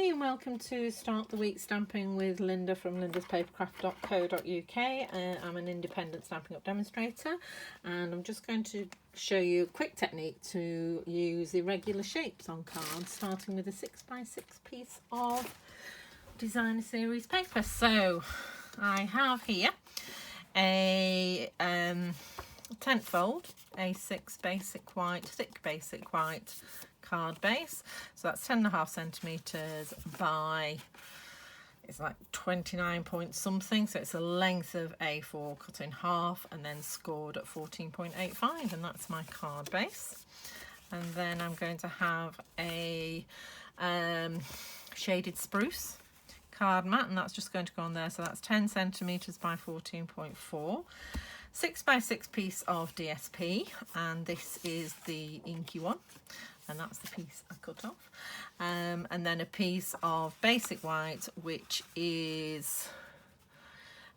Hi and welcome to Start the Week Stamping with Linda from lindaspapercraft.co.uk. I'm an independent Stampin' Up demonstrator, and I'm just going to show you a quick technique to use irregular shapes on cards, starting with a 6x6 piece of designer series paper. So I have here a tent fold, A6 basic white, thick basic white card base. So that's 10.5 centimeters by, it's like 29 point something, so it's a length of A4 cut in half and then scored at 14.85, and that's my card base. And then I'm going to have a shaded spruce card mat, and that's just going to go on there. So that's 10 centimeters by 14.4, 6x6 piece of DSP, and this is the inky one, and that's the piece I cut off. And then a piece of basic white, which is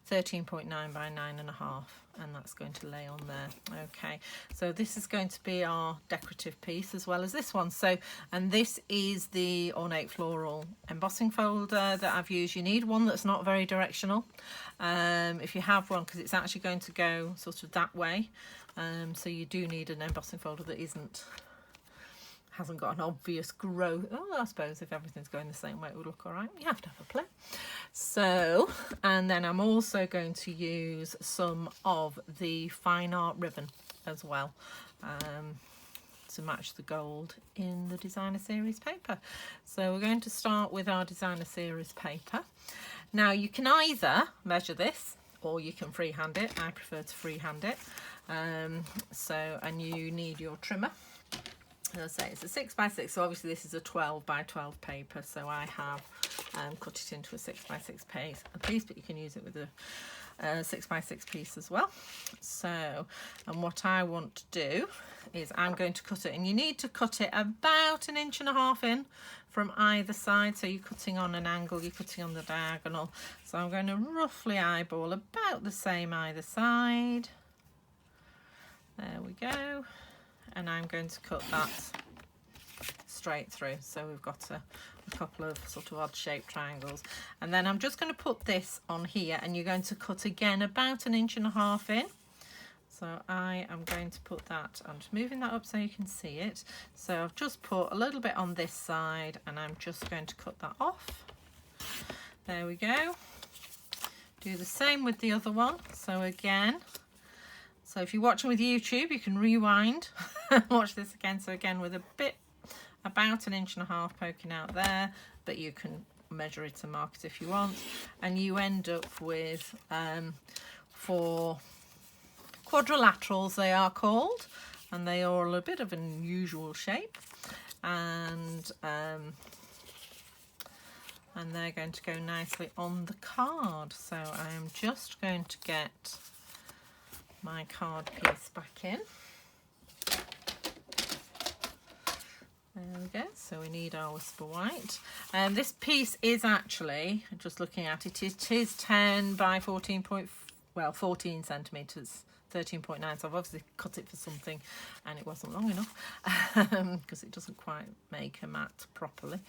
13.9 by 9.5, and that's going to lay on there. Okay, so this is going to be our decorative piece as well as this one. So, and this is the ornate floral embossing folder that I've used. You need one that's not very directional, if you have one, because it's actually going to go sort of that way. So you do need an embossing folder that hasn't got an obvious growth. Oh, I suppose if everything's going the same way it would look all right. You have to have a play. So, and then I'm also going to use some of the fine art ribbon as well, to match the gold in the designer series paper. So we're going to start with our designer series paper. Now you can either measure this or you can freehand it. I prefer to freehand it. And you need your trimmer. As I say, it's a 6x6, so obviously this is a 12 by 12 paper, so I have cut it into a 6x6 piece, but you can use it with a 6x6 piece as well. So, and what I want to do is I'm going to cut it, and you need to cut it about 1.5 inches in from either side. So you're cutting on an angle, you're cutting on the diagonal. So I'm going to roughly eyeball about the same either side. There we go. And I'm going to cut that straight through. So we've got a couple of sort of odd shaped triangles, and then I'm just going to put this on here, and you're going to cut again about 1.5 inches in. So I am going to put that, I'm just moving that up so you can see it. So I've just put a little bit on this side, and I'm just going to cut that off. There we go. Do the same with the other one. So again, so if you're watching with YouTube, you can rewind and watch this again. So again, with a bit, about 1.5 inches poking out there, but you can measure it and mark it if you want. And you end up with 4 quadrilaterals, they are called, and they are a bit of an unusual shape. And they're going to go nicely on the card. So I am just going to get my card piece back in. There we go. So we need our whisper white. This piece is actually, just looking at it, it is 10 by 14 centimeters, 13.9. So I've obviously cut it for something, and it wasn't long enough because it doesn't quite make a mat properly.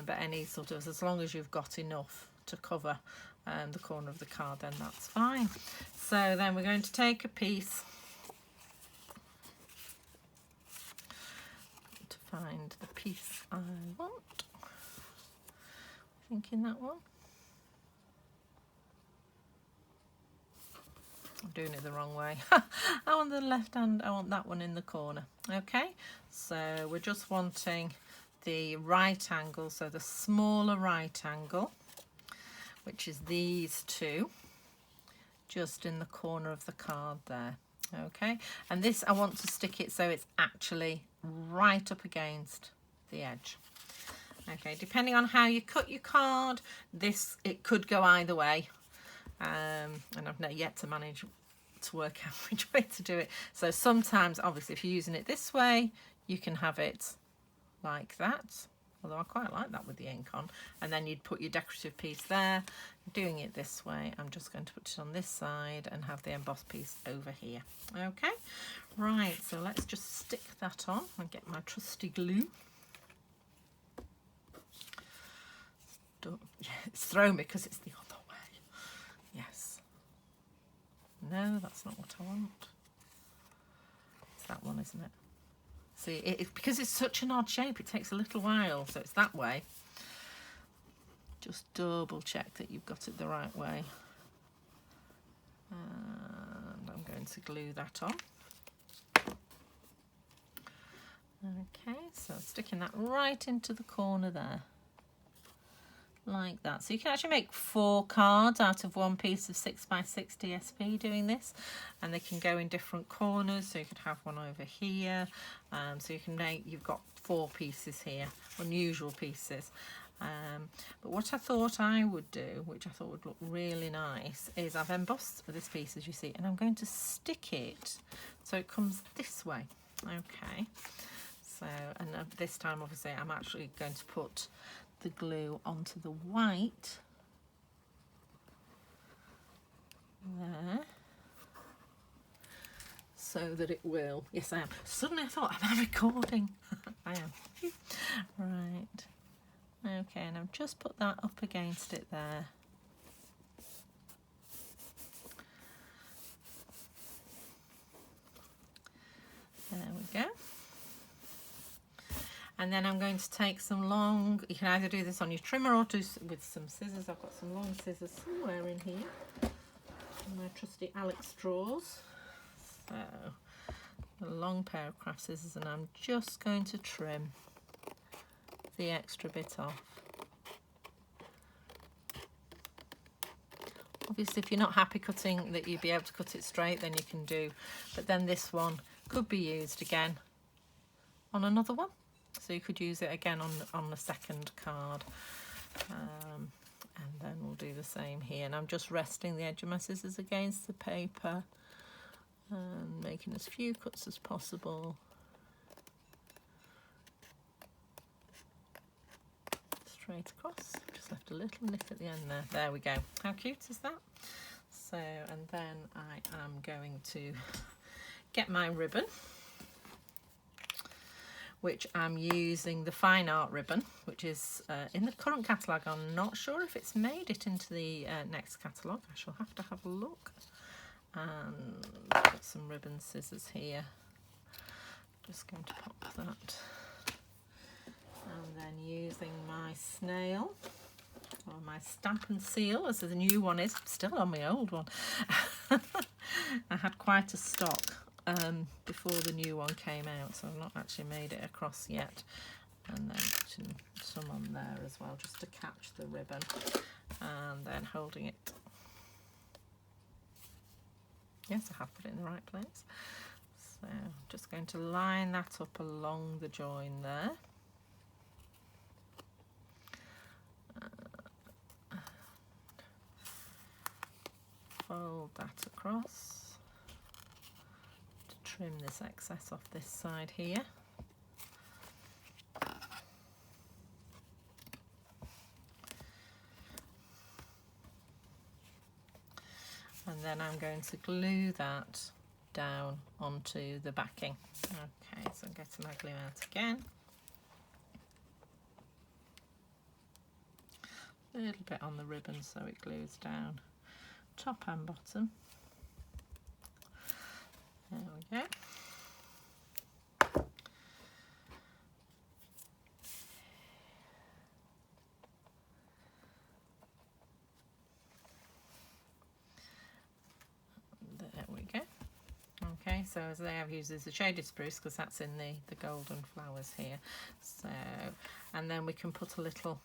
But any sort of, as long as you've got enough to cover the corner of the card, then that's fine. So then we're going to take a piece to find the piece I want. Thinking that one. I'm doing it the wrong way. I want the left hand, I want that one in the corner. Okay, so we're just wanting the right angle, so the smaller right angle, which is these two, just in the corner of the card there. Okay, and this I want to stick it so it's actually right up against the edge. Okay, depending on how you cut your card, it could go either way, and I've not yet to manage to work out which way to do it. So sometimes, obviously, if you're using it this way, you can have it like that, although I quite like that with the ink on, and then you'd put your decorative piece there. Doing it this way, I'm just going to put it on this side and have the embossed piece over here. Okay, right, so let's just stick that on and get my trusty glue. It's thrown because it's the other way. Yes. No, that's not what I want. It's that one, isn't it? See, because it's such an odd shape, it takes a little while, so it's that way. Just double check that you've got it the right way. And I'm going to glue that on. Okay, so sticking that right into the corner there. Like that. So you can actually make 4 cards out of one piece of 6x6 DSP doing this, and they can go in different corners. So you could have one over here, so you can make, you've got 4 pieces here, unusual pieces. But what I thought I would do, which I thought would look really nice, is I've embossed this piece, as you see, and I'm going to stick it so it comes this way. Okay, so, and this time obviously I'm actually going to put the glue onto the white there, so that it will, yes I am, suddenly I thought, am I recording? I am. Right, okay, and I've just put that up against it there. There we go. And then I'm going to take some long, you can either do this on your trimmer or do with some scissors. I've got some long scissors somewhere in here. My trusty Alex straws. So, a long Papercraft scissors, and I'm just going to trim the extra bit off. Obviously, if you're not happy cutting that you'd be able to cut it straight, then you can do. But then this one could be used again on another one. So you could use it again on the second card, and then we'll do the same here. And I'm just resting the edge of my scissors against the paper and making as few cuts as possible. Straight across, just left a little nip at the end there. There we go. How cute is that? So, and then I am going to get my ribbon, which I'm using the Fine Art ribbon, which is in the current catalogue. I'm not sure if it's made it into the next catalogue. I shall have to have a look. And got some ribbon scissors here. Just going to pop that. And then using my snail, or my Stampin seal, as the new one is. Still on my old one. I had quite a stock before the new one came out, so I've not actually made it across yet. And then putting some on there as well, just to catch the ribbon, and then holding it. Yes, I have put it in the right place. So I'm just going to line that up along the join there. Fold that across to trim this excess off this side here. And then I'm going to glue that down onto the backing. Okay, so I'm getting my glue out again. A little bit on the ribbon so it glues down top and bottom. There we go. There we go. Okay, so as they have used is the shaded spruce, because that's in the golden flowers here. So, and then we can put a little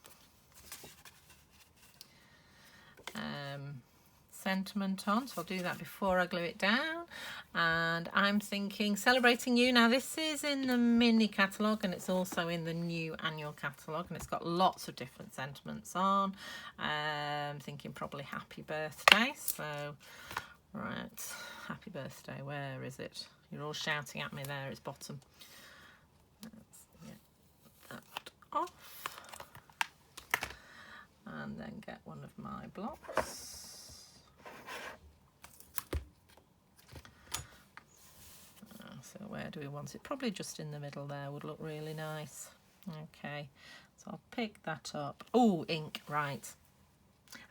sentiment on, so I'll do that before I glue it down. And I'm thinking Celebrating You. Now this is in the mini catalogue and it's also in the new annual catalogue, and it's got lots of different sentiments on. Thinking probably happy birthday. So right, happy birthday, where is it? You're all shouting at me there, it's bottom. Let's get that off and then get one of my blocks. So where do we want it? Probably just in the middle there would look really nice. Okay, so I'll pick that up. Oh, ink, right.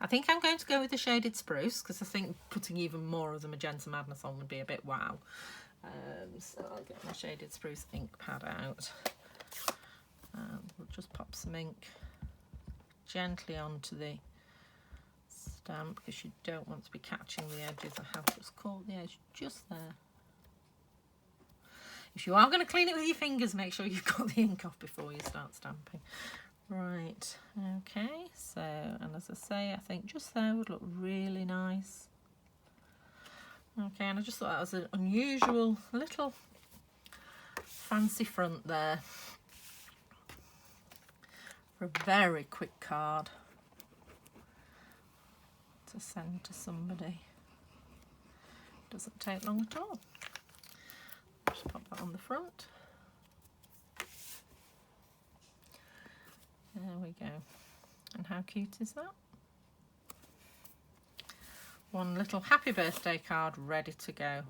I think I'm going to go with the shaded spruce because I think putting even more of the Magenta Madness on would be a bit wow. So I'll get my shaded spruce ink pad out and we'll just pop some ink gently onto the stamp because you don't want to be catching the edges. I have just caught the edge just there. If you are going to clean it with your fingers, make sure you've got the ink off before you start stamping. Right, okay, so, and as I say, I think just there would look really nice. Okay, and I just thought that was an unusual little fancy front there for a very quick card to send to somebody. Doesn't take long at all. Just pop that on the front. There we go. And how cute is that? One little happy birthday card ready to go.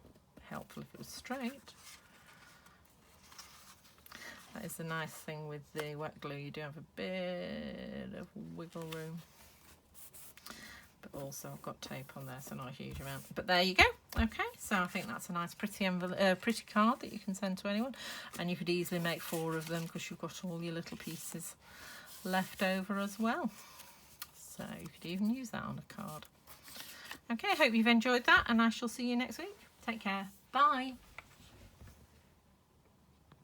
Helpful if it was straight. That is the nice thing with the wet glue. You do have a bit of wiggle room. But also I've got tape on there, so not a huge amount. But there you go. Okay, so I think that's a nice pretty pretty card that you can send to anyone. And you could easily make 4 of them because you've got all your little pieces left over as well. So you could even use that on a card. Okay, I hope you've enjoyed that and I shall see you next week. Take care. Bye.